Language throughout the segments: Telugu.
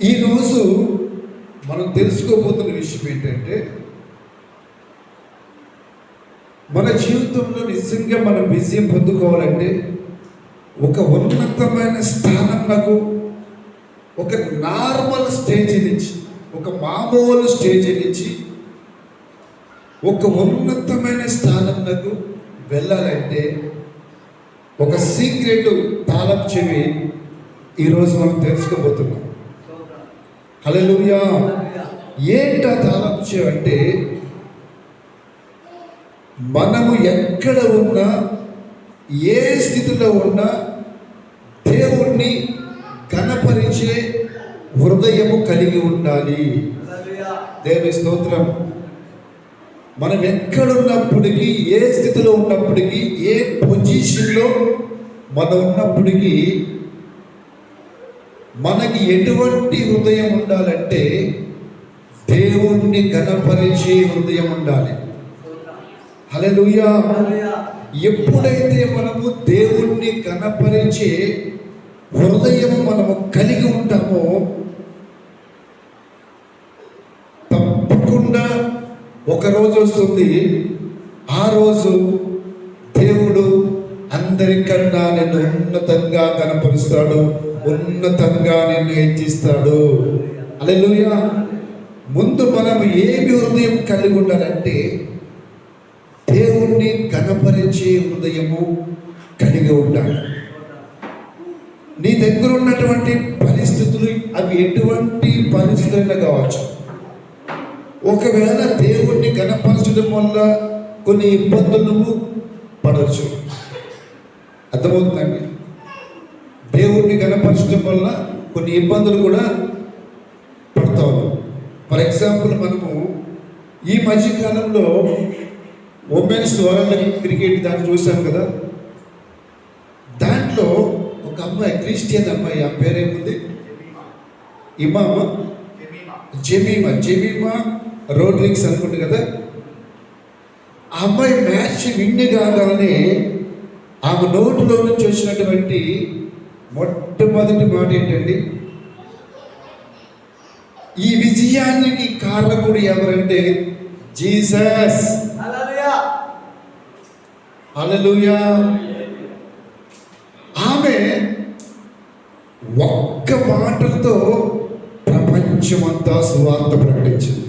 ఈరోజు మనం తెలుసుకోబోతున్న విషయం ఏంటంటే, మన జీవితంలో నిజంగా మనం విజయం పొందుకోవాలంటే ఒక ఉన్నతమైన స్థానం, నాకు ఒక నార్మల్ స్టేజ్ నుంచి, ఒక మామూలు స్టేజ్ నుంచి ఒక ఉన్నతమైన స్థానం నాకు వెళ్ళాలంటే ఒక సీక్రెట్ తాళం చెవి ఈరోజు మనం తెలుసుకోబోతున్నాం. హల్లెలూయా. ఏంటా తాళం చెవి అంటే, మనము ఎక్కడ ఉన్నా, ఏ స్థితిలో ఉన్నా దేవుణ్ణి ఘనపరిచే హృదయము కలిగి ఉండాలి. దేవుని స్తోత్రం. మనం ఎక్కడున్నప్పటికీ, ఏ స్థితిలో ఉన్నప్పటికీ, ఏ పొజిషన్లో మనం ఉన్నప్పటికీ మనకి ఎటువంటి హృదయం ఉండాలంటే దేవుణ్ణి ఘనపరిచే హృదయం ఉండాలి. హల్లెలూయా. ఎప్పుడైతే మనము దేవుణ్ణి ఘనపరిచే హృదయము మనము కలిగి ఉంటామో తప్పకుండా ఒక రోజు వస్తుంది, ఆ రోజు దేవుడు అందరికన్నా నిన్ను ఉన్నతంగా కనపరుస్తాడు, ఉన్నతంగా నిన్ను హెచ్చిస్తాడు. హల్లెలూయా. ముందు మనం ఏమి హృదయం కలిగి ఉండాలంటే దేవుణ్ణి కనపరిచే హృదయము కలిగి ఉండాలి. నీ దగ్గర ఉన్నటువంటి పరిస్థితులు అవి ఎటువంటి పరిస్థితులైనా కావచ్చు. ఒకవేళ దేవుణ్ణి కనపరచడం వల్ల కొన్ని ఇబ్బందులు పడవచ్చు. అర్థమవుతుందండి? దేవుణ్ణి కనపరచడం వల్ల కొన్ని ఇబ్బందులు కూడా పడతాము. ఫర్ ఎగ్జాంపుల్, మనము ఈ మధ్యకాలంలో ఉమెన్స్ వరల్డ్ క్రికెట్ దాన్ని చూసాం కదా. దాంట్లో ఒక అమ్మాయి, క్రిస్టియన్ అమ్మాయి, ఆ పేరేముంది, జెమీమా రోడ్రిగ్స్ అనుకుంటు కదా. ఆ అమ్మాయి మ్యాచ్ విన్ కాగానే ఆమె నోటిలో నుంచి వచ్చినటువంటి మొట్టమొదటి మాట ఏంటండి, ఈ విజయానికి కారకుడు ఎవరంటే జీసస్. హల్లెలూయా. ఆమె ఒక్క మాటలతో ప్రపంచమంతా సువార్త ప్రకటించింది.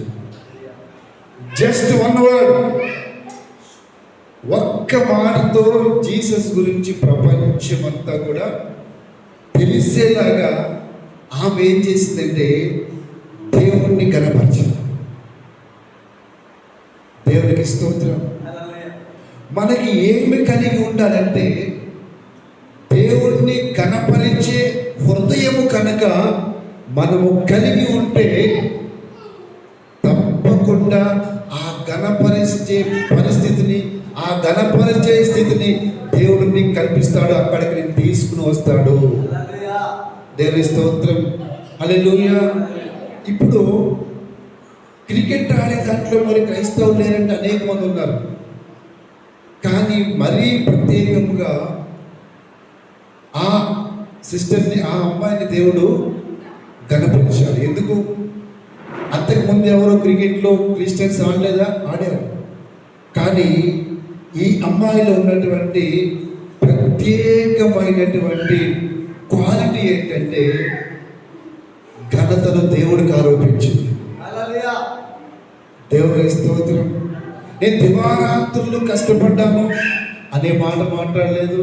జస్ట్ వన్ వర్డ్, ఒక్క మాటతో జీసస్ గురించి ప్రపంచమంతా కూడా తెలిసేలాగా ఆమె ఏం చేసిందంటే దేవుణ్ణి కనపరిచింది. దేవునికి స్తోత్రం. మనకి ఏమి కలిగి ఉండాలంటే దేవుణ్ణి కనపరిచే హృదయము కనుక మనము కలిగి ఉంటే తప్పకుండా ఆ ఘనపరిచే పరిస్థితిని, ఆ ఘనపరిచే స్థితిని దేవుడిని కల్పిస్తాడు, అక్కడికి నేను తీసుకుని వస్తాడు. దేవుని స్తోత్రం. హల్లెలూయా. ఇప్పుడు క్రికెట్ ఆడే దాంట్లో మరి క్రైస్తవులు లేరంటే అనేక మంది ఉన్నారు. కానీ మరీ ప్రత్యేకంగా ఆ సిస్టర్ని, ఆ అమ్మాయిని దేవుడు ఘనపరిచాడు. ఎందుకు? అంతకుముందు ఎవరో క్రికెట్లో క్రిస్టియన్స్ ఆడలేదా? ఆడారు. కానీ ఈ అమ్మాయిలో ఉన్నటువంటి ప్రత్యేకమైనటువంటి క్వాలిటీ ఏంటంటే ఘనతను దేవుడికి ఆరోపించింది. దేవుని స్తోత్రం. నేను దివారాత్రులు కష్టపడ్డాను అనే మాట మాట్లాడలేదు,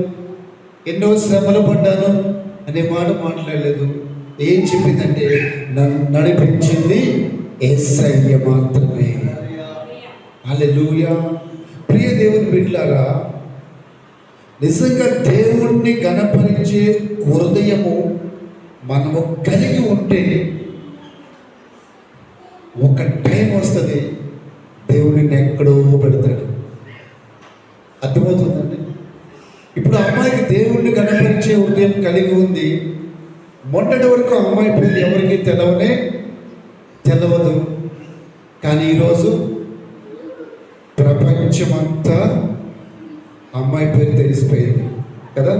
ఎన్నో శ్రమలు పడ్డాను అనే మాట మాట్లాడలేదు. ఏం చెప్పిందంటే నన్ను నడిపించింది యేసయ్య మాత్రమే. హల్లెలూయా. ప్రియ దేవుని బిడ్డలారా, నిజంగా దేవుణ్ణి ఘనపరిచే హృదయము మనము కలిగి ఉంటే ఒక టైం వస్తుంది, దేవుడిని ఎక్కడో పెడతాడు. అర్థమవుతుందండి? ఇప్పుడు అమ్మాయికి దేవుణ్ణి కనపరిచే హృదయం కలిగి ఉంది. మొన్నటి వరకు అమ్మాయి పేరు ఎవరికి తెలవదు. కానీ ఈరోజు ప్రపంచమంతా అమ్మాయి పేరు తెలిసిపోయింది కదా.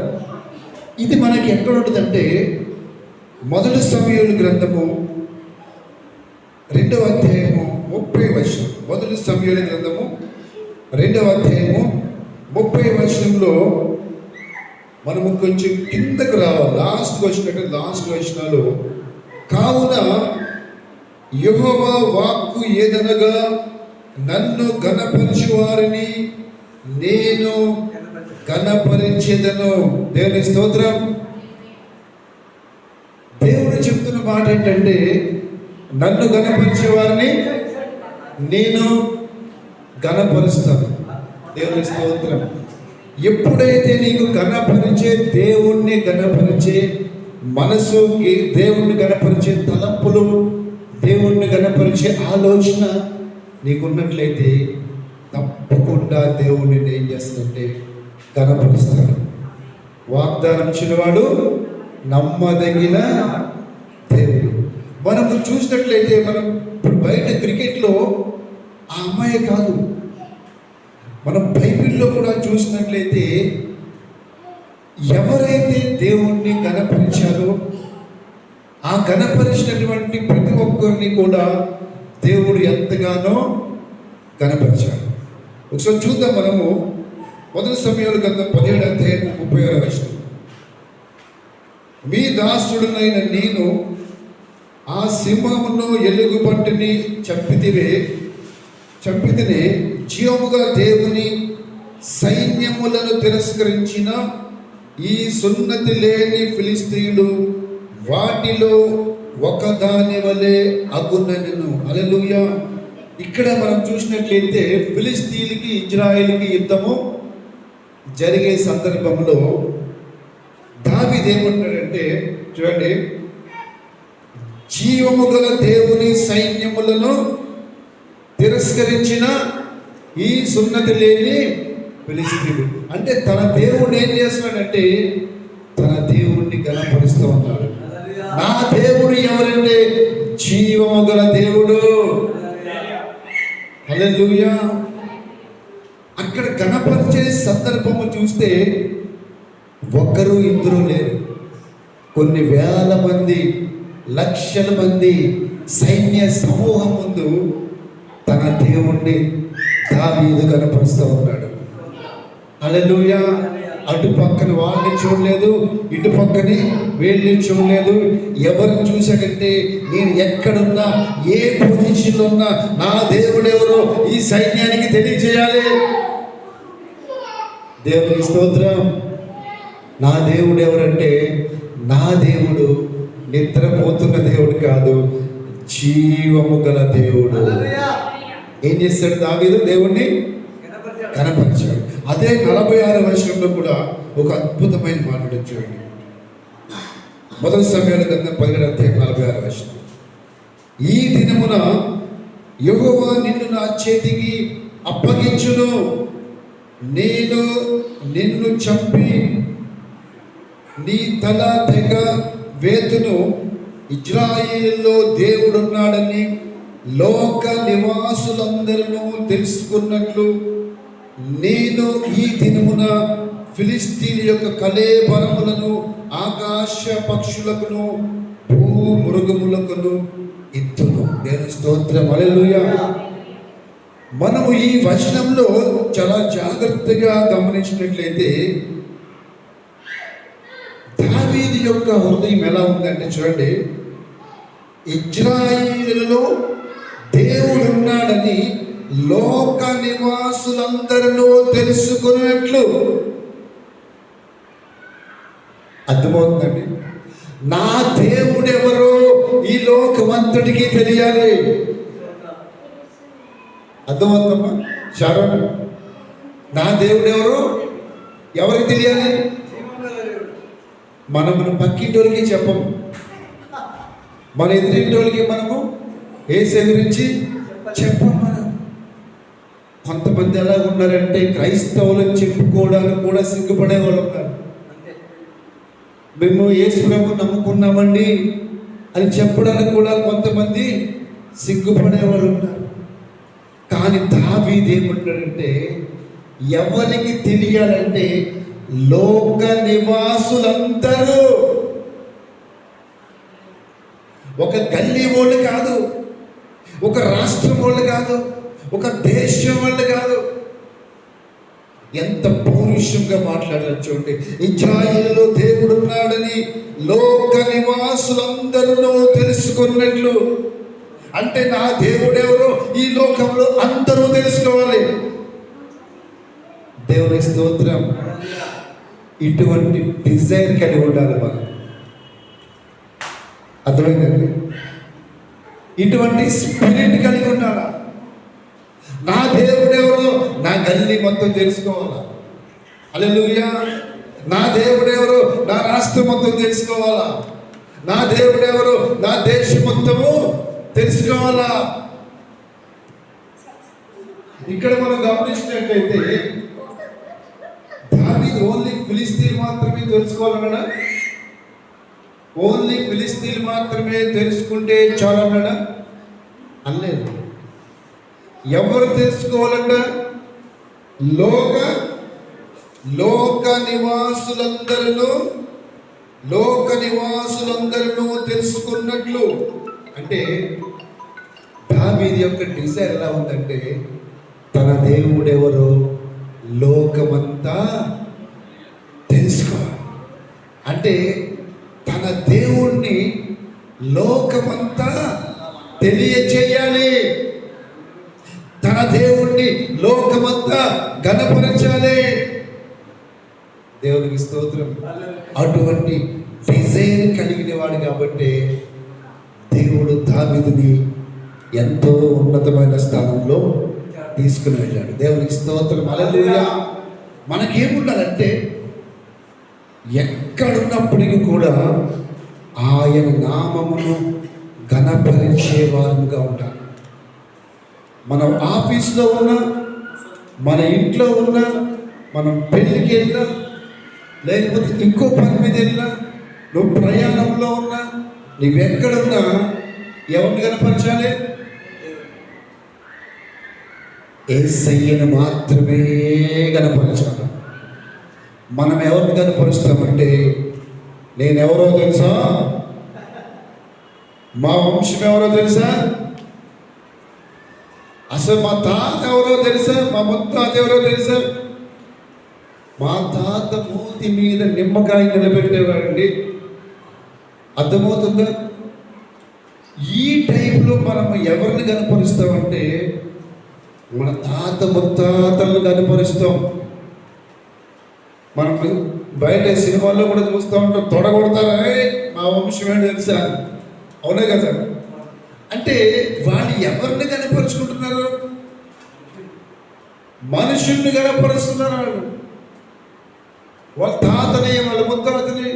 ఇది మనకి ఎక్కడ ఉంటుందంటే, మొదటి సమూయేలు గ్రంథము 2వ అధ్యాయము 30 వచనం. మొదటి సమూయేలు గ్రంథము 2వ అధ్యాయము 30 వచనంలో మనము కొంచెం కిందకు రావాలి. లాస్ట్ వచనాలు. కావున యెహోవా వాక్కు ఏదనగా, నన్ను ఘనపరచు వారిని నేను ఘనపరిచెదను. దేవుని స్తోత్రం. దేవుడు చెప్తున్న మాట ఏంటంటే, నన్ను ఘనపరిచే వారిని నేను ఘనపరుస్తాను. దేవుని స్తోత్రం. ఎప్పుడైతే నీకు ఘనపరిచే, దేవుణ్ణి ఘనపరిచే మనసుకి, దేవుణ్ణి ఘనపరిచే తలంపులు, దేవుణ్ణి ఘనపరిచే ఆలోచన నీకున్నట్లయితే తప్పకుండా దేవుణ్ణి ఏం చేస్తాడంటే ఘనపరుస్తాడు. వాగ్దానం ఇచ్చినవాడు నమ్మదగిన దేవుడు. మనం చూసినట్లయితే, మనం ఇప్పుడు బయట క్రికెట్లో ఆ అమ్మాయి కాదు, మనం బైబిల్లో కూడా చూసినట్లయితే ఎవరైతే దేవుణ్ణి ఘనపరిచారో ఆ ఘనపరిచినటువంటి ప్రతి ఒక్కరిని కూడా దేవుడు ఎంతగానో ఘనపరిచాడు. ఒకసారి చూద్దాం. మనము మొదటి సమూయేలు గ్రంథం 17వ అధ్యాయం 36వ వచనం. మీ దాసుడునైన నేను ఆ సింహమును ఎలుగుబంటిని చంపితినే, జీవముగా దేవుని సైన్యములను తిరస్కరించిన ఈ సున్నతి లేని ఫిలిస్తీయుడు వాటిలో ఒకదాని వలె అగునెను. హల్లెలూయా. ఇక్కడ మనం చూసినట్లయితే ఫిలిస్తీయులకి ఇజ్రాయేలుకి యుద్ధము జరిగే సందర్భంలో దావీదు ఏమంటాడంటే, చూడండి, జీవము గల దేవుని సైన్యములను తిరస్కరించిన ఈ సున్నతి లేని ఫిలిస్తీయుడు. అంటే తన దేవుడిని ఏం చేస్తున్నాడంటే, తన దేవుణ్ణి ఘనపరుస్తూ ఉన్నాడు. నా దేవుడు ఎవరంటే జీవము గల దేవుడు. హల్లెలూయా. అక్కడ ఘనపరిచే సందర్భము చూస్తే ఒక్కరు ఇద్దరు లేరు, కొన్ని వేల మంది, లక్షల మంది సైన్య సమూహం ముందు తన దేవుణ్ణి దావీదు ఘనపరుస్తూ ఉన్నాడు. హల్లెలూయా. అటు పక్కన వాళ్ళని చూడలేదు, ఇటు పక్కని వీళ్ళని చూడలేదు. ఎవరిని చూశాడంటే, నేను ఎక్కడున్నా, ఏ పొజిషన్లో ఉన్నా నా దేవుడు ఎవరో ఈ సైన్యానికి తెలియజేయాలి. దేవునికి స్తోత్రం. నా దేవుడు ఎవరంటే, నా దేవుడు నిద్రపోతున్న దేవుడు కాదు, జీవము గల దేవుడు. ఏం చేస్తాడు దావీదు? దేవుణ్ణి కనపరిచాడు. అదే 46వ వచనంలో కూడా ఒక అద్భుతమైన మాట చూడండి. మొదటి సమూయేలు గ్రంథం 17వ అధ్యాయం 46వ వచనం. ఈ దినమున యెహోవా నిన్ను నా చేతికి అప్పగించును, నేను నిన్ను చంపి నీ తల తెగ వేతును. ఇజ్రాయేలులో దేవుడున్నాడని లోక నివాసులందరూ తెలుసుకున్నట్లు నేను ఈ దినమున ఫిలిస్తీన్ యొక్క కళేబరములను ఆకాశ పక్షులకును భూమృగములకును ఎత్తును. దేవుని స్తోత్రం. హల్లెలూయా. మనము ఈ వచనంలో చాలా జాగ్రత్తగా గమనించినట్లయితే దావీదు యొక్క హృదయం ఎలా ఉందంటే, చూడండి, ఇజ్రాయేలులో దేవుడున్నాడని లోక నివాసులందరూ తెలుసుకున్నట్లు. అర్థమవుతుందండి? నా దేవుడెవరో ఈ లోకమంతటికి తెలియాలి. అర్థమవుతుందమ్మా? శరణ్, నా దేవుడెవరో ఎవరికి తెలియాలి? మనము పక్కింటోళ్ళకి చెప్పము, మన ఎదురింటోళ్ళకి మనము యేసు గురించి చెప్పము. మనం కొంతమంది ఎలా ఉన్నారంటే, క్రైస్తవులకు చెప్పుకోవడానికి కూడా సిగ్గుపడే వాళ్ళు ఉన్నారు. మేము యేసు ప్రభువుని నమ్ముకున్నామండి అని చెప్పడానికి కూడా కొంతమంది సిగ్గుపడే వాళ్ళు ఉన్నారు. కానీ దావీదు ఏమంటాడంటే, ఎవరికి తెలియాలంటే లోక నివాసులందరూ, ఒక గల్లీ వాళ్ళు కాదు, ఒక రాష్ట్రం వాళ్ళు కాదు, ఒక దేశం వాళ్ళు కాదు. ఎంత పౌరుషంగా మాట్లాడారు చూడండి. ఇజ్రాయేలులో దేవుడు ఉన్నాడని లోక నివాసులందరూ తెలుసుకున్నట్లు. అంటే నా దేవుడు ఎవరో ఈ లోకంలో అందరూ తెలుసుకోవాలి. దేవుని స్తోత్రం. ఇటువంటి డిజైర్ కలిగి ఉండాలి మనం. అర్థమైందండి? ఇటువంటి స్పిరిట్ కలిగి ఉండాలా. నా దేవుడు ఎవరో నా గల్లీ మొత్తం తెలుసుకోవాలా. హల్లెలూయా. నా దేవుడు ఎవరో నా రాష్ట్రం మొత్తం తెలుసుకోవాలా. నా దేవుడు ఎవరో నా దేశం మొత్తము తెలుసుకోవాలా. ఇక్కడ మనం గమనించినట్లయితే దావీదు ఓన్లీ ఫిలిస్తీన్ మాత్రమే తెలుసుకోవాలన్నాడా? ఓన్లీ ఫిలిస్తీన్ మాత్రమే తెలుసుకుంటే చాలన్నాడా? అనలేదు. ఎవరు తెలుసుకోవాలంట? లోక నివాసులందరూ తెలుసుకున్నట్లు. అంటే దావీదు యొక్క డిజైర్ ఎలా ఉందంటే, తన దేవుడెవరో లోకమంతా తెలుసుకోవాలి. అంటే తన దేవుణ్ణి లోకమంతా తెలియచేయాలి. తన దేవుణ్ణి లోకమంతా ఘనపరచాలి. దేవునికి స్తోత్రం. అటువంటి డిజైన్ కలిగిన వాడు కాబట్టి దేవుడు దావీదుని ఎంతో ఉన్నతమైన స్థానంలో తీసుకుని వెళ్ళాడు. దేవునికి స్తోత్రం. హల్లెలూయా. మనకేముండాలంటే ఎక్కడున్నప్పటికీ కూడా ఆయన నామమును ఘనపరిచే వారుగా ఉండాలి. మనం ఆఫీస్లో ఉన్నా, మన ఇంట్లో ఉన్నా, మనం పెళ్ళికి వెళ్ళినా, లేకపోతే ఇంకో పని మీద వెళ్ళినా, నువ్వు ప్రయాణంలో ఉన్నా, నువ్వెక్కడున్నా ఎవరిని కనపరచాలి? యేసయ్యను మాత్రమే కనపరచాలి. మనం ఎవరిని కనపరుస్తామంటే, నేనెవరో తెలుసా? మా వంశం ఎవరో తెలుసా? అసలు మా తాత ఎవరో తెలుసా? మా ముత్తాత ఎవరో తెలుసా? మా తాత మూతి మీద నిమ్మకాయ నిలబెట్టేవాడండి. అర్థమవుతుందా? ఈ టైంలో మనం ఎవరిని కనపరుస్తామంటే మన తాత ముత్తాతలను కనపరుస్తాం. మనం బయట సినిమాల్లో కూడా చూస్తూ ఉంటాం, తొడగొడతారా మా వంశమే తెలుసా? అవునే కదా? అంటే వాళ్ళు ఎవరిని కనపరుచుకుంటున్నారు? మనుషుల్ని కనపరుస్తున్నారు. వాళ్ళ తాతని, వాళ్ళ ముత్తాతని.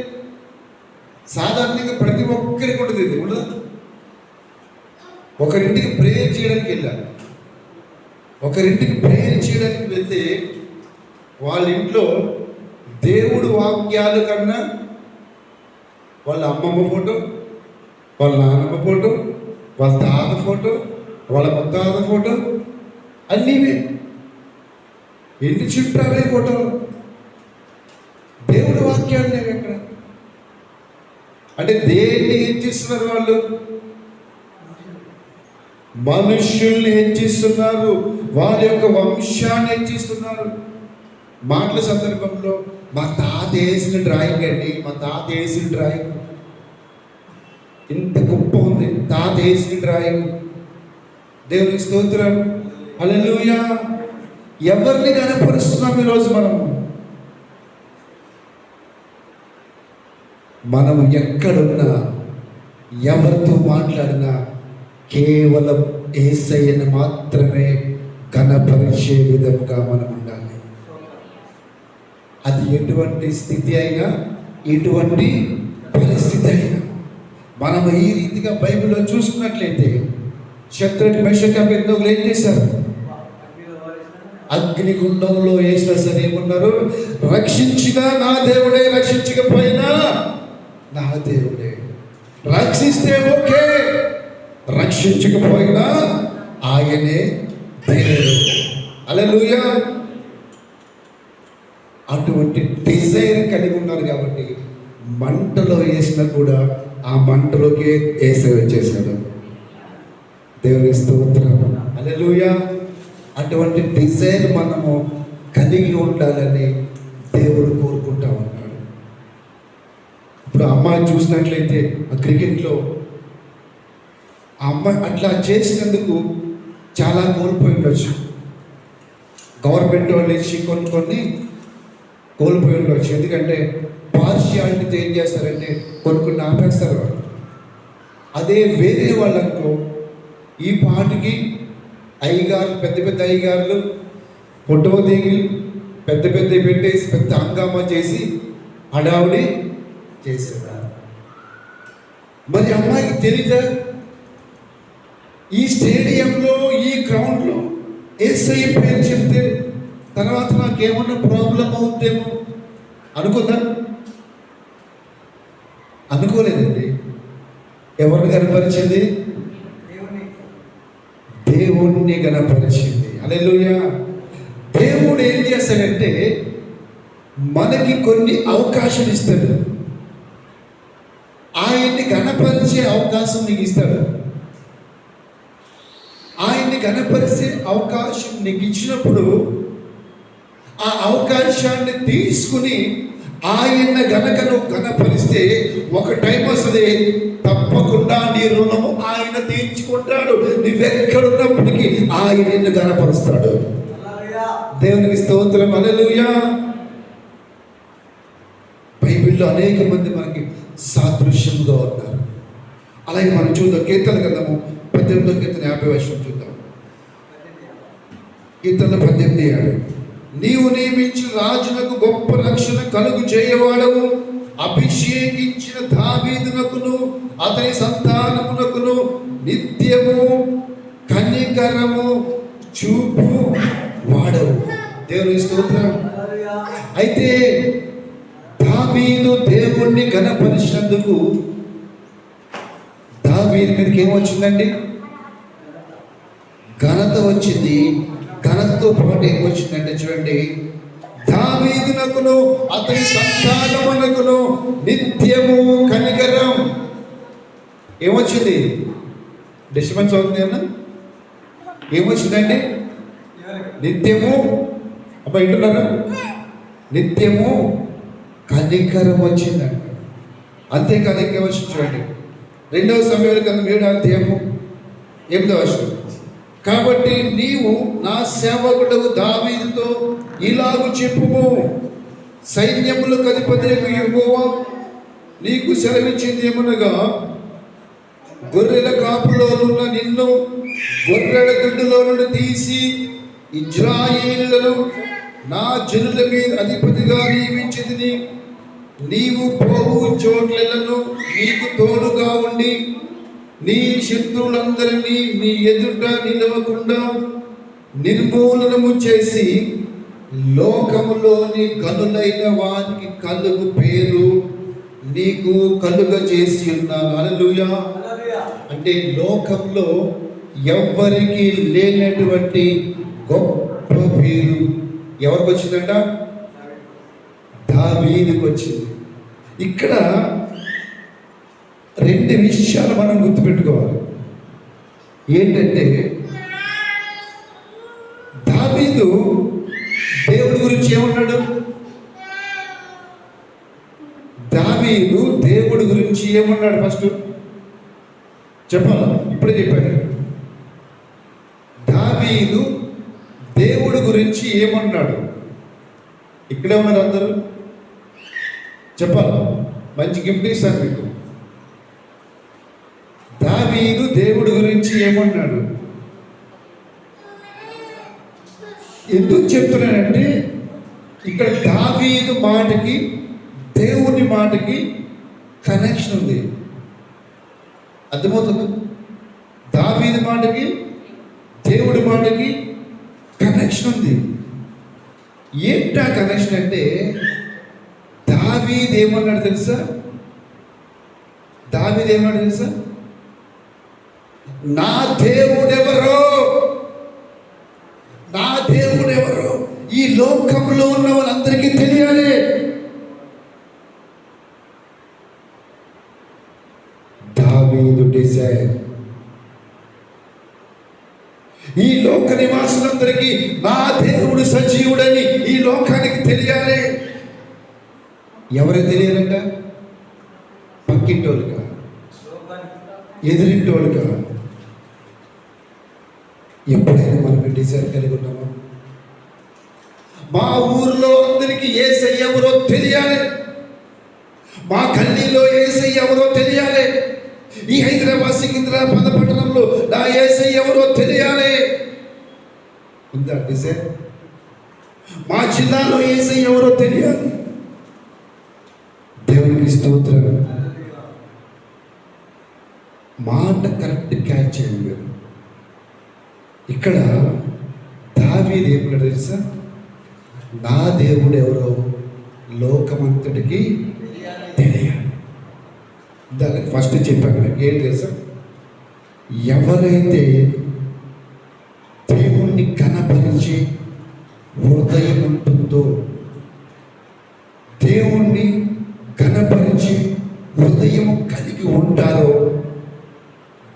సాధారణంగా ప్రతి ఒక్కరికి ఉంటుంది, ఇది ఉండదు. ఒకరింటికి ప్రేయర్ చేయడానికి వెళ్ళాలి. ఒకరింటికి ప్రేయర్ చేయడానికి వెళ్తే వాళ్ళ ఇంట్లో దేవుడు వాక్యాలు కన్నా వాళ్ళ అమ్మమ్మ ఫోటో, వాళ్ళ నాన్నమ్మ ఫోటో, వాళ్ళ తాత ఫోటో, వాళ్ళ ముత్తాత ఫోటో అన్నీవే. ఇంటి చుట్టూ అవే ఫోటోలు. దేవుడు వాక్యాలు లేవు ఎక్కడ. అంటే దేన్ని హెచ్చిస్తున్నారు వాళ్ళు? మనుష్యుల్ని హెచ్చిస్తున్నారు. వాళ్ళ యొక్క వంశాన్ని హెచ్చిస్తున్నారు. మాటల సందర్భంలో మా తాత వేసిన డ్రాయింగ్ అండి, మా తాత వేసిన డ్రాయింగ్ ఇంత గొప్ప ఉంది, తాత వేసిన డ్రాయింగ్. దేవునికి స్తోత్రం. హల్లెలూయా. ఎవరిని కనపరుస్తున్నాం ఈరోజు మనము ఎక్కడున్నా, ఎవరితో మాట్లాడినా కేవలం యేసయ్యను మాత్రమే ఘనపరిచే విధంగా మనం ఉండాలి. అది ఎటువంటి స్థితి అయినా, ఎటువంటి పరిస్థితి అయినా. మనం ఈ రీతిగా బైబిల్లో చూసుకున్నట్లయితే శద్రక్ మేషక్ అబేద్నెగోలు ఏం చేశారు? అగ్నిగుండంలో వేసినా సరే ఏమన్నారు? రక్షించినా నా దేవుడే, రక్షించకపోయినా నా దేవుడే. రక్షిస్తే ఓకే, రక్షించకపోయినా ఆయనే దేవుడు. హల్లెలూయా. అటువంటి డిజైర్ కలిగి ఉన్నారు కాబట్టి మంటలో వేసినా కూడా ఆ మంటలోకి యేసు వచ్చేసాడు. దేవుని స్తోత్రం. హల్లెలూయా. అటువంటి డిజైర్ మనము కలిగి ఉండాలని దేవుడు కోరుకుంటా ఉన్నాడు. ఇప్పుడు అమ్మాయి చూసినట్లయితే ఆ క్రికెట్లో ఆ అమ్మాయి అట్లా చేసినందుకు చాలా కోల్పోయి ఉండొచ్చు. గవర్నమెంట్ వాళ్ళు ఇచ్చి కొన్ని కోల్పోయి ఉండొచ్చు. ఎందుకంటే పార్షియాలిటీతో ఏం చేస్తారంటే కొన్ని ఆపేస్తారు వాళ్ళు. అదే వేరే వాళ్ళకు ఈ పాటికి అయ్యగారు పెద్ద పెద్ద అయ్యగారులు ఫోటో దిగి పెద్ద పెట్టేసి పెద్ద హంగామా చేసి హడావుడి చేసేవారు. మరి అమ్మాయికి తెలీదా ఈ స్టేడియంలో ఈ గ్రౌండ్లో యేసయ్య పేరు చెప్తే తర్వాత నాకేమన్నా ప్రాబ్లం అవుతుందేమో అనుకుందా? అనుకోలేదండి. ఎవరిని కనపరిచింది? దేవుణ్ణి కనపరిచింది. హల్లెలూయా. దేవుడు ఏం చేస్తాడంటే మనకి కొన్ని అవకాశం ఇస్తాడు. ఆయన్ని కనపరిచే అవకాశం నీకు ఇస్తాడు. ఆయన్ని కనపరిచే అవకాశం నీకు ఇచ్చినప్పుడు ఆ అవకాశాన్ని తీసుకుని ఆయన గనక నువ్వు కనపరిస్తే ఒక టైం వస్తుంది, తప్పకుండా నీ రుణము ఆయన తీర్చుకుంటాడు. నువ్వెక్కడున్నప్పటికీ ఆయన నిన్ను కనపరుస్తాడు. దేవునికి స్తోత్రం. హల్లెలూయా. బైబిల్లో అనేక మంది మనకి సాదృశ్యముగా ఉన్నారు. అలాగే మనం చూద్దాం కీర్తన గ్రంథము 18వ కీర్తన 50వ వచనం చూద్దాం. కీర్తన 18:7. నీవు నియమించిన రాజునకు గొప్ప రక్షణ కలుగు చేయవాడవు, అభిషేకించిన దావీదునకును అతని సంతానమునకును నిత్యము కనికరము చూపు వాడవు. దేవుని స్తోత్రం. అయితే దావీదు దేవుణ్ణి కనపరిచినందుకు దావీదు మీదకి ఏమొచ్చిందండి? ఘనత వచ్చింది. ఘనతతో పాటు ఏమొచ్చిందంటే చూడండి, దావీదునకును అతని సంతానమునకును నిత్యము కనికరం. ఏమొచ్చింది? డిస్టర్బెన్స్ అవుతుంది అన్న. ఏమొచ్చిందండి? నిత్యము. అబ్బా ఇంటున్నారా? నిత్యము కనికరం వచ్చిందంట. అంతేకాదు ఇంకేమొచ్చింది చూడండి, 2వ సమూయేలు గ్రంథం 7వ అధ్యాయము 8వ వచనం. కాబట్టి నీవు నా సేవకుడు దావీదుతో ఇలాగు చెప్పుము, సైన్యములకు అధిపతియగు యెహోవా నీకు సెలవిచ్చింది ఏమనగా, గొర్రెల కాపులోనున్న నిన్ను గొర్రెల దొడ్డులో నుండి తీసి ఇజ్రాయేలులను నా జనుల మీద అధిపతిగా నియమించింది. నీవు పోవు చోట్లను నీకు తోడుగా ఉండి నీ శత్రువులందరినీ నీ ఎదుట నిలవకుండా నిర్మూలనము చేసి లోకములోని గనులైన వారికి కలుగు పేరు నీకు కలుగ చేసి ఉన్నాను. హల్లెలూయా. అంటే లోకంలో ఎవ్వరికి లేనటువంటి గొప్ప పేరు ఎవరికి వచ్చిందంట? దావీదుకు వచ్చింది. ఇక్కడ 2 విషయాలు మనం గుర్తుపెట్టుకోవాలి. ఏంటంటే దావీదు దేవుడి గురించి ఏమన్నాడు? దావీదు దేవుడి గురించి ఏమన్నాడు? ఫస్ట్ చెప్పాలా? ఇప్పుడే చెప్పాడు. దావీదు దేవుడి గురించి ఏమన్నాడు? ఇక్కడే ఉన్నారు అందరూ, చెప్పాలా? మంచి గిఫ్ట్ ఇస్తాను మీకు. దావీదు దేవుడి గురించి ఏమన్నాడు? ఎందుకు చెప్తున్నానంటే ఇక్కడ దావీదు మాటకి దేవుని మాటకి కనెక్షన్ ఉంది. అర్థమవుతుంది? దావీదు మాటకి దేవుడి మాటకి కనెక్షన్ ఉంది. ఏంటా కనెక్షన్ అంటే, దావీదు ఏమన్నాడు తెలుసా? దావీదు ఏమన్నాడు తెలుసా? నా దేవుడెవరో, నా దేవుడెవరో ఈ లోకంలో ఉన్న వాళ్ళందరికీ తెలియాలి. దావీదు డిజైర్. ఈ లోక నివాసులందరికీ నా దేవుడు సజీవుడని ఈ లోకానికి తెలియాలి. ఎవరు తెలియాలంట? పక్కింటోళ్ళుగా, ఎదురింటోళ్ళుగా. ఎప్పుడైనా మనం డిజైర్ కలిగి ఉన్నామా? మా ఊరిలో అందరికీ యేసయ్య ఎవరో తెలియాలి, మా గల్లీలో యేసయ్య ఎవరో తెలియాలి, ఈ హైదరాబాద్ సికింద్రాబాద్ పట్టణంలో నా యేసయ్య ఎవరో తెలియాలి. ఉందా డిజైర్? మా జిల్లాలో యేసయ్య ఎవరో తెలియాలి. దేవునికి స్తోత్రం. మాట కరెక్ట్ క్యాచ్ చేయండి మీరు. ఇక్కడ దావీదు ఏమన్నాడు తెలుసా? నా దేవుడు ఎవరో లోకమంతటికి తెలియాలి. దానికి ఫస్ట్ చెప్పాను ఏం తెలుసా? ఎవరైతే దేవుణ్ణి కనపరిచి హృదయం ఉంటుందో, దేవుణ్ణి కనపరిచి హృదయం కలిగి ఉంటారో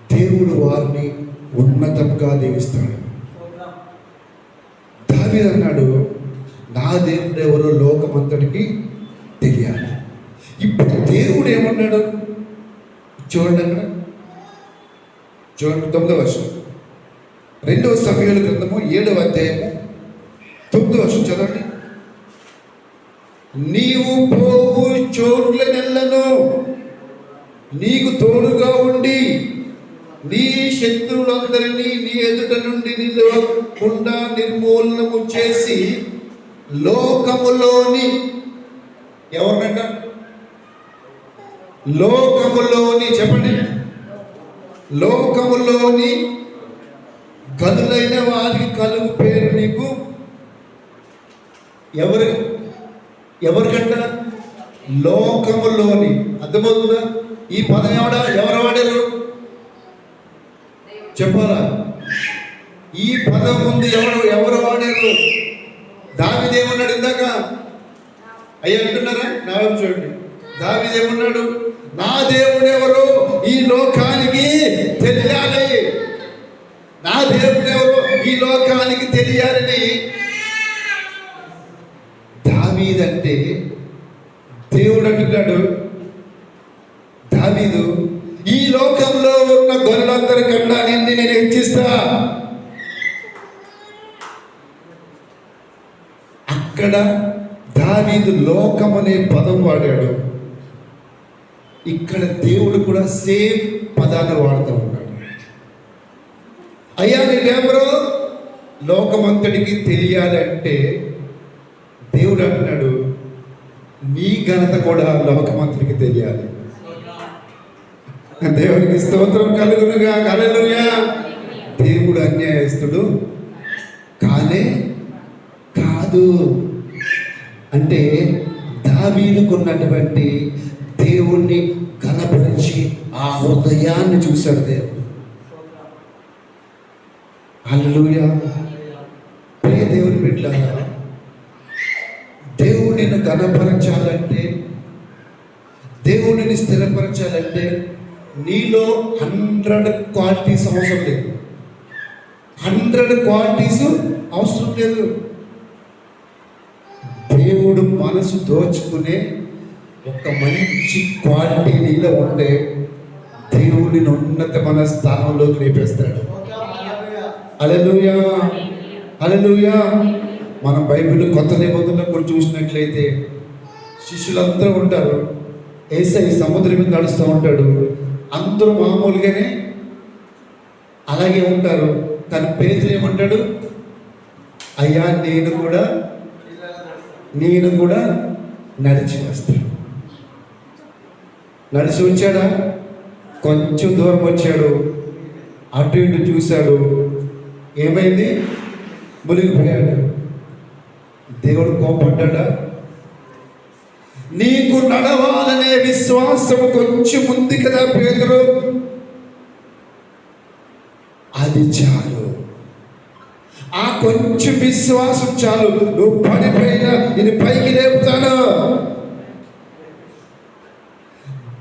దేవుడు వారిని ఉన్నతంగా దీవిస్తాడు. దావీదు అన్నాడు, నా దేవుడు ఎవరో లోకమంతటికి తెలియాలి. ఇప్పుడు దేవుడు ఏమన్నాడు చూడండి, అక్కడ చూడండి 9వ వచనం, 2వ సమూయేలు గ్రంథము 7వ అధ్యాయము 9వ వచనం చదవండి. నీవు పోవు చోట్ల నెలను నీకు తోడుగా ఉండి నీ శత్రువులందరినీ నీ ఎదుట నుండి నిలవకుండా నిర్మూలనము చేసి లోకములోని, ఎవరినంట? లోకములోని, చెప్పండి, లోకములోని గనులైన వారికి కలుగు పేరు నీకు ఎవరికంట? లోకములోని. అర్థమవుతుందా? ఈ పదం ఎవరు వాడారు చెప్పాలా? ఈ పదం ముందు ఎవరు వాడారు? దావీదు ఏమన్నాడు ఇందాక? అయ్యా అంటున్నారా? నా వైపు చూడండి. దావీదు ఏమన్నాడు? నా దేవుడు ఎవరు ఈ లోకానికి తెలియాలి, నా దేవుడు ఎవరు ఈ లోకానికి తెలియాలని. దావీదు అంటే దేవుడు అంటున్నాడు, దావీదు ఈ లోకంలో ఉన్న గొర్రెలందరికన్నా నిన్ను నేను హెచ్చిస్తా. అక్కడ దావీదు లోకం అనే పదం వాడాడు, ఇక్కడ దేవుడు కూడా సేమ్ పదాన్ని వాడుతూ ఉన్నాడు. అయ్యా నీవెవరో లోకమంతటికి తెలియాలంటే దేవుడు అంటున్నాడు, నీ ఘనత కూడా లోకమంతటికి తెలియాలి. దేవునికి స్తోత్రం కలుగునుగా. హల్లెలూయా. దేవుడు అన్యాయస్తుడు కానే కాదు. అంటే దావీదుకున్నటువంటి దేవుణ్ణి కనపరించి ఆ హృదయాన్ని చూశాడు దేవుడు. హల్లెలూయా. ప్రియ దేవుని బిడ్డలారా, దేవుడిని కనపరచాలంటే, దేవుడిని స్థిరపరచాలంటే నీలో 100 క్వాలిటీస్ అవసరం లేదు. 100 క్వాలిటీస్ అవసరం లేదు. దేవుడు మనసు దోచుకునే ఒక మంచి క్వాలిటీ నీలో ఉంటే దేవుడిని ఉన్నతమైన స్థానంలోకి లేపేస్తాడు. హల్లెలూయా, హల్లెలూయా. మనం బైబిల్ కొత్త నిబంధనలో కూడా చూసినట్లయితే శిష్యులందరూ ఉంటారు, యేసయ్య సముద్రం మీద నడుస్తూ ఉంటాడు, అందరూ మామూలుగానే అలాగే ఉంటారు. కానీ పేతురు ఏమంటాడు? అయ్యా నేను కూడా నడిచి వస్తాను. నడిచి వచ్చాడా? కొంచెం దూరం వచ్చాడు, అటు ఇటు చూశాడు, ఏమైంది? మునిగిపోయాడు. దేవుడు కోపడ్డా? నీకు నడవాలనే విశ్వాసము కొంచెం ఉంది కదా పేతురు, అది చాలు. ఆ కొంచెం విశ్వాసం చాలు, నువ్వు పడిపోయినా నేను పైకి లేపుతాను.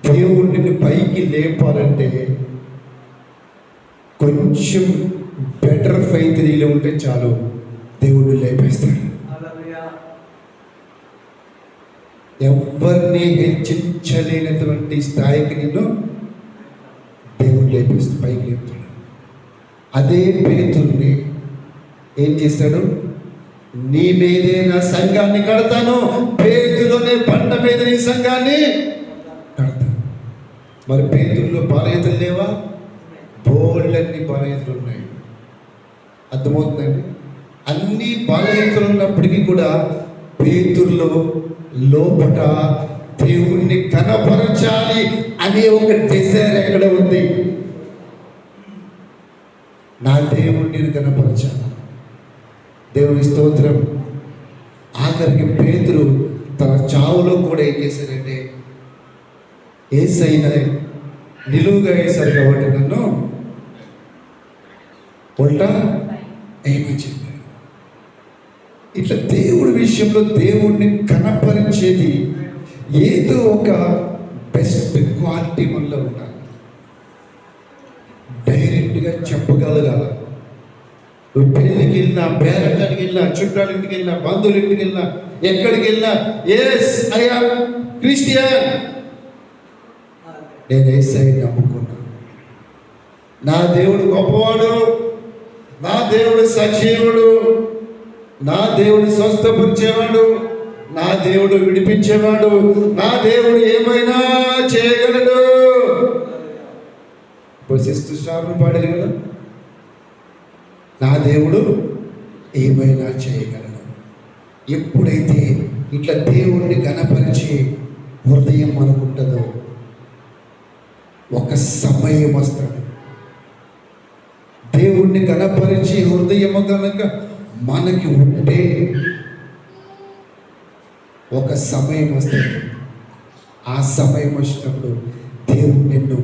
దేవుడిని పైకి లేపాలంటే కొంచెం బెటర్ ఫెయిత్ నీలో ఉంటే చాలు, దేవుడు లేపేస్తాడు. ఎవరిని హెచ్చించలేనటువంటి స్థాయికి నిన్ను దేవుడు లేపేస్తాడు, పైకి లేపుతాడు. అదే పేతుర్ని ఏం చేస్తాడు? నీ మీదే నా సంఘాన్ని కడతాను, పేతురునే బండ మీద నీ సంఘాన్ని కడతాను. మరి పేతురులో బలహీనతలు లేవా? బోల్డన్ని బలహీనతలు ఉన్నాయి. అర్థమవుతుందండి? అన్ని బలహీనతలు ఉన్నప్పటికీ కూడా పేతురులో లోపట దేవుణ్ణి కనపరచాలి అనే ఒక డిజైర్ ఎక్కడ ఉంది? నా దేవుణ్ణి కనపరచాలి. దేవుని స్తోత్రం. ఆఖరికి పేతురు తన చావులో కూడా ఏం చేశాడంటే, యేసయ్య నిలువుగా వేశారు కాబట్టి నన్ను ఉల్టా ఏమని చెప్పాడు. ఇట్లా దేవుడి విషయంలో దేవుణ్ణి కనపరిచేది ఏదో ఒక బెస్ట్ క్వాలిటీ మనలో ఉండాలి. డైరెక్ట్గా చెప్పగలగాల. నువ్వు పెళ్ళికి వెళ్ళినా, పేరెంట్కి వెళ్ళినా, చుట్టాల ఇంటికి వెళ్ళినా, బంధువుల ఇంటికి వెళ్ళినా, ఎక్కడికి వెళ్ళినా, ఎస్ ఐ యామ్ క్రిస్టియన్, నేను యేసయ్యని నమ్ముకున్నా, నా దేవుడు గొప్పవాడు, నా దేవుడు సజీవుడు, నా దేవుడు స్వస్థపరిచేవాడు, నా దేవుడు విడిపించేవాడు, నా దేవుడు ఏమైనా చేయగలడు. ఇప్పుడు సిస్టర్ స్టార్లు పాడారు కదా, నా దేవుడు ఏమైనా చేయగలడు. ఎప్పుడైతే ఇట్లా దేవుణ్ణి గణపరిచే హృదయం మనకుంటుందో ఒక సమయం వస్తుంది. దేవుణ్ణి గణపరిచే హృదయము కనుక మనకి ఉంటే ఒక సమయం వస్తుంది. ఆ సమయం వచ్చినప్పుడు దేవుడు నిన్ను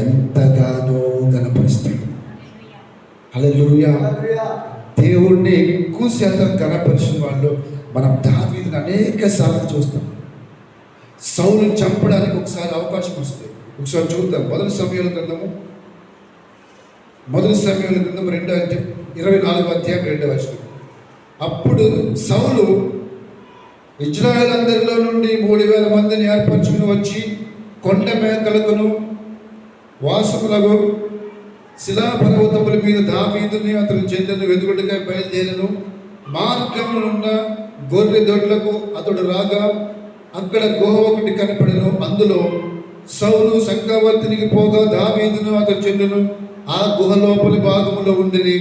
ఎంతగానో గణపరుస్తాడు. హల్లెలూయా. దేవుణ్ణి ఎక్కువ శాతం గణపరిచిన వాళ్ళు మనం దావీదుని అనేక సార్లు చూస్తాం. సౌలుని చంపడానికి ఒకసారి అవకాశం వస్తుంది. ఒకసారి చూద్దాం. మొదటి సమయాల గ్రంథము 24వ అధ్యాయం 2వ వచనం. అప్పుడు సౌలు ఇజ్రాయేల్ అందరిలో నుండి 3000 మందిని ఏర్పరచుకుని వచ్చి కొండ మేకలకును వాసములకు శిలాపర్వతముల మీద దావీదుని అతని జనులను వెతుకుటకై బయలుదేరను. మార్గమునున్న గొర్రె దొడ్లకు అతడు రాగా అక్కడ గుహ ఒకటి కనపడెను. అందులో సౌలు సంఖ్యావర్తినికి పోగా దావీదును అతని జనులను ఆ గుహ లోపలి భాగములో ఉండిరి.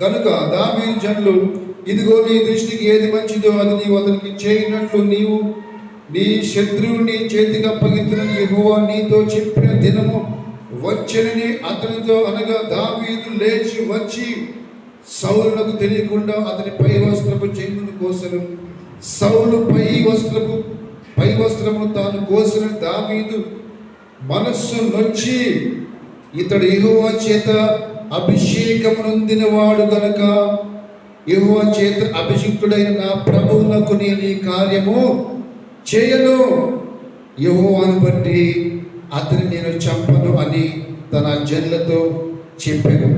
గనుక దావీదు జనులు, ఇదిగో నీ దృష్టికి ఏది మంచిదో అది నీవు అతనికి చేయనట్లు నీవు నీ శత్రువుని చేతికి అప్పగించునని యెహోవా నీతో చెప్పిన దినము వచ్చనని అతనితో అనగా, దావీదు లేచి వచ్చి సౌలునకు తెలియకుండా అతని పై వస్త్రపు చెంగును కోసను. సౌలు పై వస్త్రము తాను కోసిన దావీదు మనస్సు నొచ్చి, ఇతడు యెహోవా చేత అభిషేకము నొందిన వాడు గనుక యెహోవా చేత అభిషిక్తుడైన నా ప్రభువునకు నేను ఈ కార్యము చేయను, యెహోవాను బట్టి అతని నేను చంపను అని తన జనులతో చెప్పాను.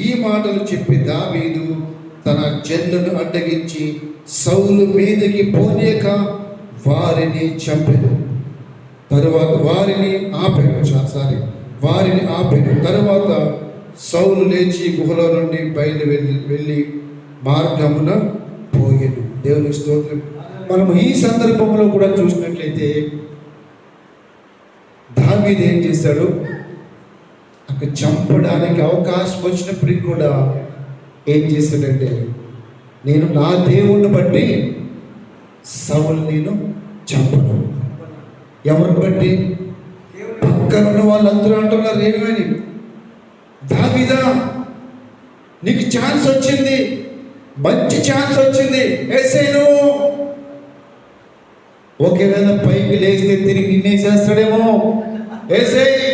ఈ మాటలు చెప్పి దావీదు తన జనులను అడ్డగించి సౌలు మీదకి పోనీయక వారిని చంపెను. తరువాత వారిని ఆపెను. తరువాత సౌలు లేచి గుహలో నుండి వెళ్ళి మార్గమున పోయెను. దేవుని స్తోత్రం. మనం ఈ సందర్భంలో కూడా చూసినట్లయితే దావీదు ఏం చేశాడు? అక్కడ చంపడానికి అవకాశం వచ్చినప్పటికి కూడా ఏం చేశాడంటే, నేను నా దేవుణ్ణి బట్టి సౌలు నేను చంపను. ఎవరిని బట్టి? పక్కనున్న వాళ్ళందరూ అంటున్నారు ఏమని, దావీదా నీకు ఛాన్స్ వచ్చింది, మంచి ఛాన్స్ వచ్చింది, ఏసేను. ఒకవేళ పైకి లేస్తే తిరిగి నిన్నేసేస్తాడేమో, ఏసేయ్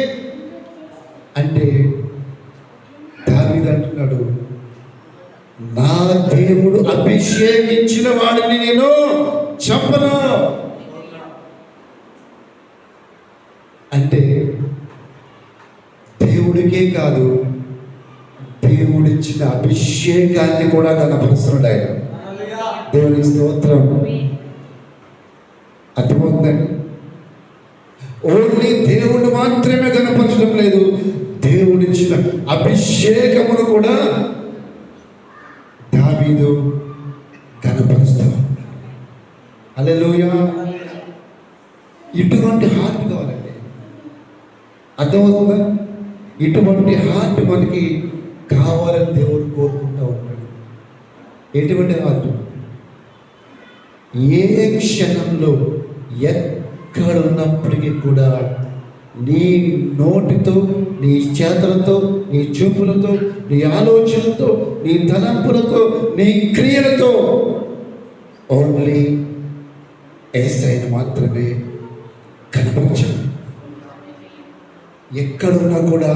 అంటే దావీదు అంటున్నాడు, నా దేవుడు అభిషేకించిన వాడిని నేను చంపను. అంటే దేవుడికే కాదు, దేవుడిచ్చిన అభిషేకాన్ని కూడా కనపరుస్తున్నాడు ఆయన. దేవుని స్తోత్రం. అర్థమవుతుందండి? ఓన్లీ దేవుడు మాత్రమే కనపరచడం లేదు, దేవుడిచ్చిన అభిషేకమును కూడా దావీదు కనపరుస్తాం. హల్లెలూయా. ఇటువంటి హార్ట్ కావాలండి. అర్థమవుతుందా? ఇటువంటి హార్ట్ మనకి కావాలని దేవుడు కోరుకుంటూ ఉంటాడు. ఎటువంటి హార్ట్? ఏ క్షణంలో ఎక్కడున్నప్పటికీ కూడా నీ నోటితో, నీ చేతులతో, నీ చూపులతో, నీ ఆలోచనలతో, నీ తలంపులతో, నీ క్రియలతో ఓన్లీ యేసయ్యను మాత్రమే కనపరచాలి. ఎక్కడున్నా కూడా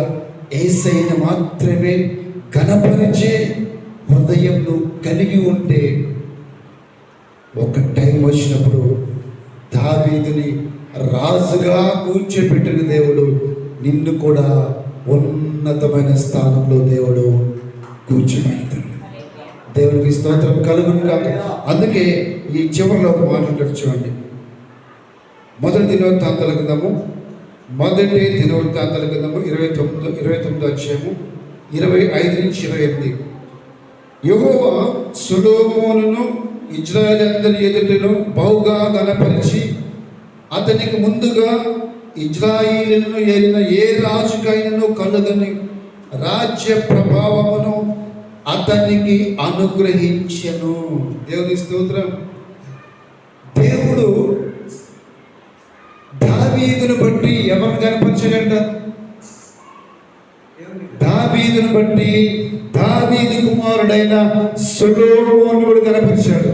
యేసయ్యను మాత్రమే కనపరిచే హృదయం నువ్వు కలిగి ఉంటే, ఒక టైం వచ్చినప్పుడు దావీదుని రాజుగా కూర్చోబెట్టిన దేవుడు నిన్ను కూడా ఉన్నతమైన స్థానంలో దేవుడు కూర్చోబెడతాడు. దేవునికి స్తోత్రం కలుగును కాక. అందుకే ఈ చివరిలో ఒక మాట ఉంటాడు చూడండి. మొదటి దినవృత్తాంతాల గ్రంథము 29 అధ్యాయము 25-28. యెహోవా సొలొమోనును ఇజ్రాయేలందరి ఎదుటను బహుగా ఘనపరిచి, అతనికి ముందుగా ఇజ్రాయేలును ఏలిన ఏ రాజుకైనను కలుగని రాజ్య ప్రభావమును అతనికి అనుగ్రహించెను. దేవుని స్తోత్రం. దేవుడు దావీదును బట్టి ఎవరిని కనపరిచాడంట? దావీదును బట్టి దావీదు కుమారుడైన సొలొమోనుడు కనపరిచాడు.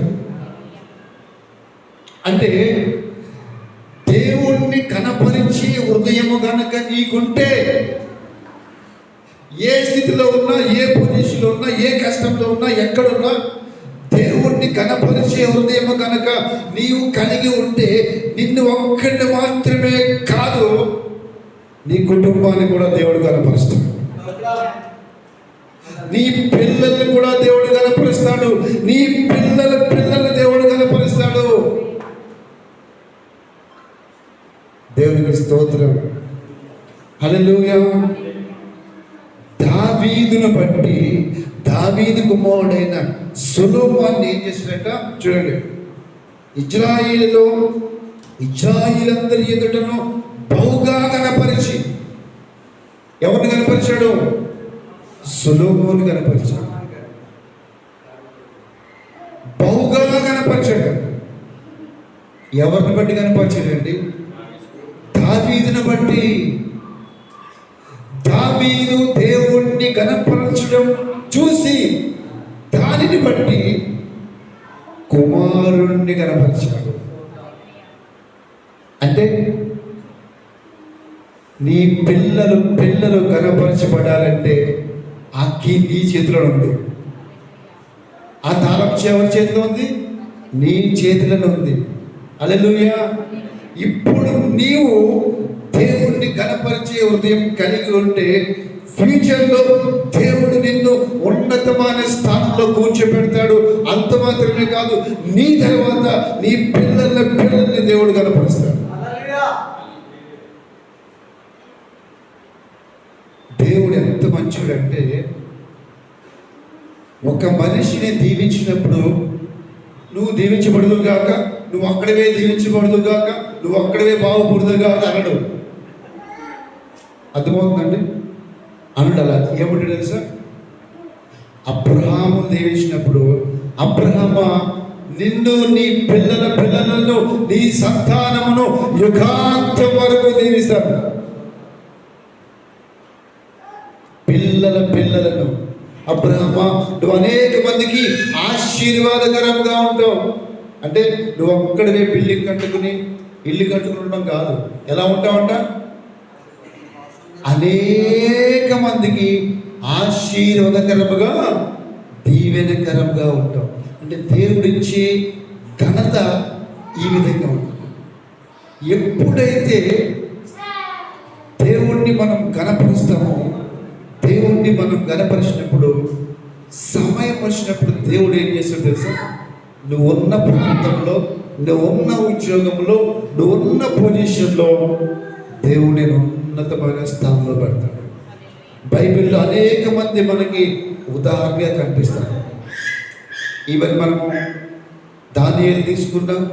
అంటే దేవుణ్ణి కనపరిచి హృదయము గనక నీకుంటే, ఏ స్థితిలో ఉన్నా, ఏ పొజిషన్లో ఉన్నా, ఏ కష్టంలో ఉన్నా, ఎక్కడున్నా దేవుణ్ణి కనపరిచే హృదయము కనుక నీవు కలిగి ఉంటే, నిన్ను ఒక్కడిని మాత్రమే కాదు, నీ కుటుంబాన్ని కూడా దేవుడు కనపరుస్తాడు. నీ పిల్లల్ని కూడా దేవుడు కనపరుస్తాడు. నీ పిల్లల పిల్లల్ని దేవుడు కనపరుస్తాడు. దేవునికి స్తోత్రం. హల్లెలూయా. దావీదును బట్టి దావీదు కుమారుడైన సొలొమోను ఏం చేశాడట చూడండి. ఇజ్రాయేలందరి ఎదుటను బహుగా కనపరిచి, ఎవరిని కనపరిచాడు? సొలొమోను కనపరిచాడు. బహుగా కనపరిచాడు. ఎవరిని బట్టి కనపరిచాడండి? దావీదును బట్టి. దావీదు దేవుణ్ణి కనపరచడం చూసి దానిని బట్టి కుమారుణ్ణి కనపరిచాడు. అంటే నీ పిల్లలు కనపరచబడాలంటే ఆ కీ నీ చేతిలో ఉంది. ఆ తాళం ఎవరి చేతిలో ఉంది? నీ చేతిలో ఉంది. హల్లెలూయా. ఇప్పుడు నీవు దేవుణ్ణి కనపరిచే హృదయం కలిగి ఉంటే, ఫ్యూచర్లో దేవుడు నిన్ను ఉన్నతమైన స్థానంలో కూర్చోబెడతాడు. అంత మాత్రమే కాదు, నీ తర్వాత నీ పిల్లల్ని దేవుడు కనపరుస్తాడు. దేవుడు ఎంత మంచివాడంటే, ఒక మనిషిని దీవించినప్పుడు నువ్వు దీవించబడదు కాక, నువ్వు అక్కడవే దీవించబడదు కాక, నువ్వు అక్కడవే బాగుపడదు కాక అనడు. అర్థమవుతుందండి? అనడు. అలా ఏమంటాడు తెలుసా? అబ్రహాము దీవించినప్పుడు, అబ్రహామా నిన్ను, నీ పిల్లలను, నీ సంతానమును యుగాంతం వరకు దీవిస్తాను. పిల్లలను అబ్రహామా నువ్వు అనేక మందికి ఆశీర్వాదకరంగా ఉంటావు. అంటే నువ్వు ఒక్కడివే బిల్డింగ్ కట్టుకుని ఇల్లు కట్టుకుని ఉండడం కాదు. ఎలా ఉంటావంట? అనేక మందికి ఆశీర్వాదకరముగా, దీవెనకరంగా ఉంటావు. అంటే దేవుడిచ్చే ఘనత ఈ విధంగా ఉంటుంది. ఎప్పుడైతే దేవుణ్ణి మనం కనపరుస్తామో, దేవుణ్ణి దేవుణ్ణి మనం గణపరిచినప్పుడు, సమయం వచ్చినప్పుడు దేవుడు ఏం చేస్తాడు తెలుసా? నువ్వు ఉన్న ప్రాంతంలో, నువ్వు ఉన్న ఉద్యోగంలో, నువ్వు ఉన్న పొజిషన్లో దేవుడు నేను ఉన్నతమైన స్థానంలో పెడతాడు. బైబిల్లో అనేక మంది మనకి ఉదాహరణగా కనిపిస్తారు. ఈవెన్ మనము దానియేలు తీసుకున్నాం,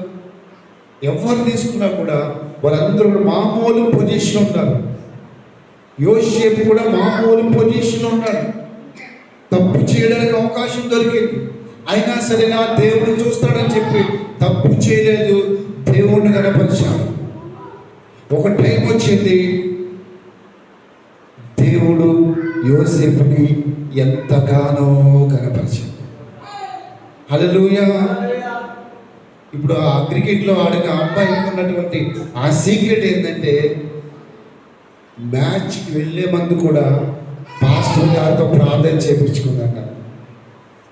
ఎవరు తీసుకున్నా కూడా వారందరూ మామూలు పొజిషన్ ఉన్నారు. యోసేపు కూడా మామూలు పొజిషన్ ఉన్నాడు. తప్పు చేయడానికి అవకాశం దొరికింది, అయినా సరే నా దేవుడు చూస్తాడని చెప్పి తప్పు చేయలేదు, దేవుణ్ణి కనపరిచాడు. ఒక టైం వచ్చింది, దేవుడు యోసేపుని ఎంతగానో కనపరిచాడు. హల్లెలూయా. ఇప్పుడు ఆ క్రికెట్లో ఆడిన అబ్బాయికి ఉన్నటువంటి ఆ సీక్రెట్ ఏంటంటే, మ్యాచ్కి వెళ్ళే ముందు కూడా పాస్టర్ గారితో ప్రార్థన చేయించుకుందంట.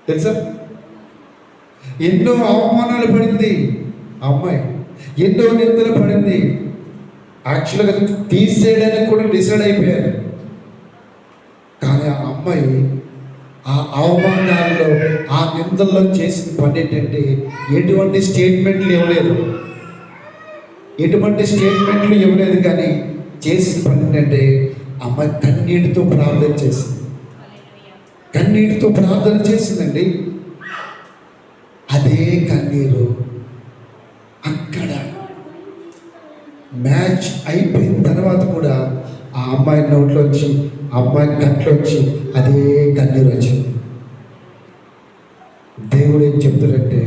తెలుసా? ఎన్నో అవమానాలు పడింది ఆ అమ్మాయి, ఎన్నో నిందలు పడింది. యాక్చువల్గా తీసేయడానికి కూడా డిసైడ్ అయిపోయారు. కానీ ఆ అమ్మాయి ఆ అవమానాల్లో, ఆ నిందల్లో చేసిన పని ఏంటంటే, ఎటువంటి స్టేట్మెంట్లు ఇవ్వలేదు, కానీ చేసిన పని ఏంటంటే, అమ్మాయి కన్నీటితో ప్రార్థన చేసిందండి. అదే కన్నీరు అక్కడ మ్యాచ్ అయిపోయిన తర్వాత కూడా ఆ అమ్మాయి నోట్లోంచి, ఆ అమ్మాయి గంటలోంచి అదే కన్నీరు వచ్చింది. దేవుడు ఏం చెప్తారంటే,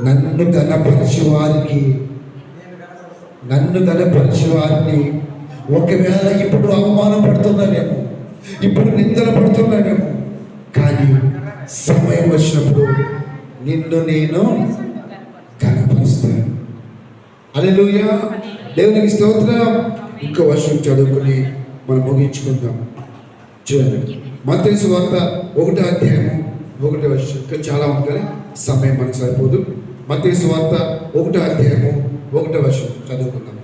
నన్ను కనపరిచి వారిని ఒకవేళ ఇప్పుడు అవమానం పడుతున్నానేమో, ఇప్పుడు నిందలు పడుతున్నానేమో, కానీ సమయం వచ్చినప్పుడు నిన్ను నేను కనపరుస్తాను. హల్లెలూయా. దేవునికి స్తోత్రం. ఇంకో వర్షం చదువుకుని మనం ముగించుకుందాం. చూడండి, మత్తయి సువార్త 1వ అధ్యాయం 1వ వర్షం. ఇంకా చాలా ఉంది కానీ సమయం మనకు సరిపోదు. మత్తయి సువార్త 1వ అధ్యాయం 1వ వర్షం చదువుకుందాం.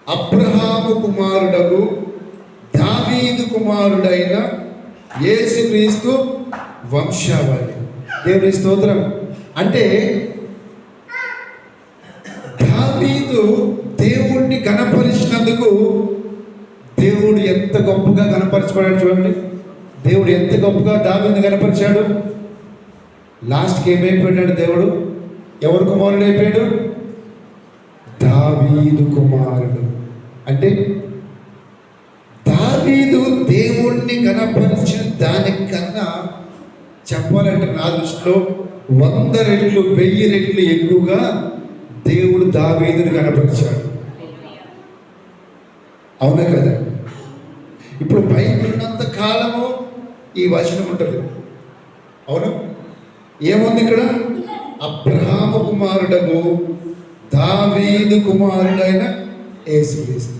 అబ్రహాము కుమారుడగు దావీదు కుమారుడైన యేసుక్రీస్తు వంశావళి. దేవుని స్తోత్రం. అంటే దావీదు దేవుణ్ణి గణపరిచినందుకు దేవుడు ఎంత గొప్పగా గణపరచబడాడు చూడండి. దేవుడు ఎంత గొప్పగా దావీదుని గణపరిచాడు. లాస్ట్కి ఏమైపోయాడు దేవుడు? ఎవరు కుమారుడు అయిపోయాడు? దావీదు కుమారుడు. అంటే దావీదు దేవుణ్ణి గణపరిచిన దానికన్నా చెప్పాలంటే నా దృష్టిలో 100 రెట్లు 1000 రెట్లు ఎక్కువగా దేవుడు దావీదుని కనపరిచాడు. అవునా కదా? ఇప్పుడు బైబిల్ ఉన్నంత కాలము ఈ వచనం ఉంటుంది. అవును, ఏముంది ఇక్కడ? అబ్రహాము కుమారుడగు దావీదు కుమారుడైన యేసుక్రీస్తు.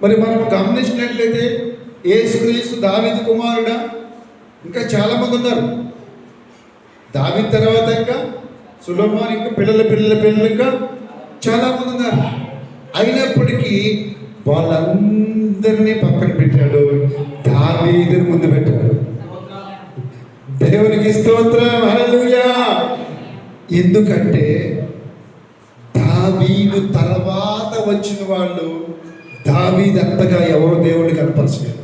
మరి మనం గమనించినట్లయితే యేసుక్రీస్తు దావీదు కుమారుడా? ఇంకా చాలామంది ఉన్నారు. దావీదు తర్వాత ఇంకా సొలొమోను, ఇంకా పిల్లలు ఇంకా చాలామంది ఉన్నారు. అయినప్పటికీ వాళ్ళందరినీ పక్కన పెట్టాడు, దావీదుని ముందు పెట్టాడు. దేవునికి స్తోత్రం. హల్లెలూయా. ఎందుకంటే దావీదు తర్వాత వచ్చిన వాళ్ళు దావీదు అంతగా ఎవరు దేవుడిని కనపరచలేదు.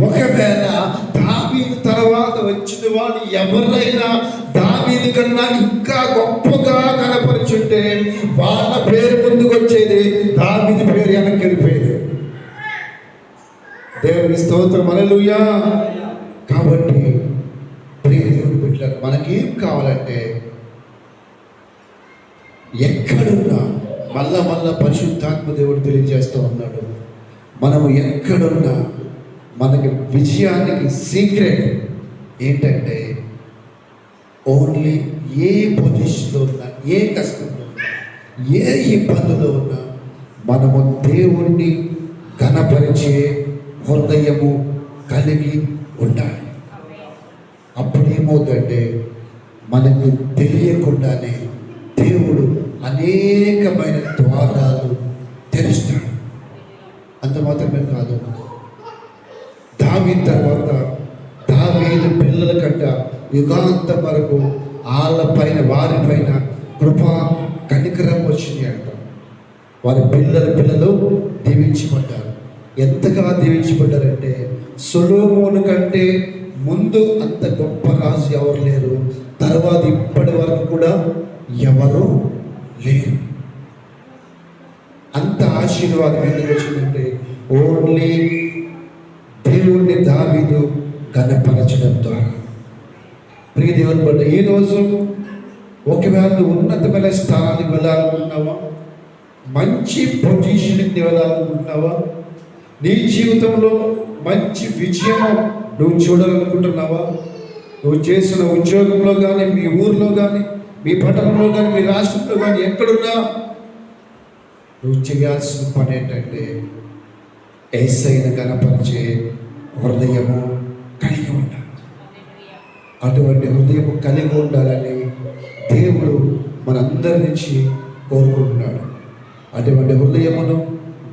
ఒకవేళ దావీదు తర్వాత వచ్చిన వాళ్ళు ఎవరైనా దావీదు కన్నా ఇంకా గొప్పగా కనపరిచుంటే వాళ్ళ పేరు ముందుకు వచ్చేది, దావీదు పేరు వెనక్కి వెళ్ళిపోయేది. దేవుని స్తోత్రం. హల్లెలూయా. కాబట్టి ప్రియ దేవుని బిడ్డలారా, మనకేం కావాలంటే ఎక్కడున్నా మళ్ళా పరిశుద్ధాత్మ దేవుడు తెలియజేస్తూ ఉన్నాడు, మనము ఎక్కడున్నా మనకి విజయానికి సీక్రెట్ ఏంటంటే, ఓన్లీ ఏ పొజిషన్లో ఉన్నా, ఏ కష్టంలో ఉన్నా, ఏ ఇబ్బందులో ఉన్నా మనము దేవుణ్ణి ఘనపరిచే హృదయము కలిగి ఉండాలి. అప్పుడేమవుతుందంటే మనకు తెలియకుండానే దేవుడు అనేకమైన ద్వారాలు తెరుస్తాడు. అందుకే అంత మాత్రమే కాదు, దావీదు తర్వాత దావీదు పిల్లల కంట యుగాంతం వరకు వారిపైన కృప కనికరం వచ్చింది అంట. వారి పిల్లలు దీవించబడ్డారు. ఎంతగా దీవించబడ్డారంటే సొలొమోను కంటే ముందు అంత గొప్ప రాజు ఎవరు లేరు, తర్వాత ఇప్పటి వరకు కూడా ఎవరు లేరు. అంత ఆశీర్వాదం ఎందుకు వచ్చిందంటే ఓన్లీ దేవుణ్ణి దావీదు ఘనపరచడం ద్వారా. ప్రియ దేవుని బట్టి ఈరోజు ఒకవేళ ఉన్నతమైన స్థానానికి వెళ్ళాలనుకుంటున్నావా, మంచి పొజిషన్కి వెళ్ళాలనుకుంటున్నావా, నీ జీవితంలో మంచి విజయం నువ్వు చూడాలనుకుంటున్నావా, నువ్వు చేసిన ఉద్యోగంలో కానీ, మీ ఊర్లో కానీ, మీ పట్టణంలో కానీ, మీ రాష్ట్రంలో కానీ ఎక్కడున్నా నువ్వు చేయాల్సిన పని ఏంటంటే యేసయ్యను గణపరిచే హృదయము కలిగి ఉండాలి. అటువంటి హృదయము కలిగి ఉండాలని దేవుడు మనందరి నుంచి కోరుకుంటున్నాడు. అటువంటి హృదయమును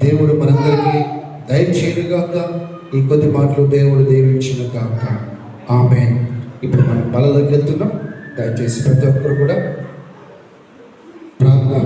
దేవుడు మనందరికీ దయచేయుగాక. ఈ కొద్ది మాటలు దేవుడు దీవించును గాక. ఆమేన్. ఇప్పుడు మనం బలలోకి వెళ్తున్నాం. దయచేసి ప్రతి ఒక్కరు కూడా ప్రార్థన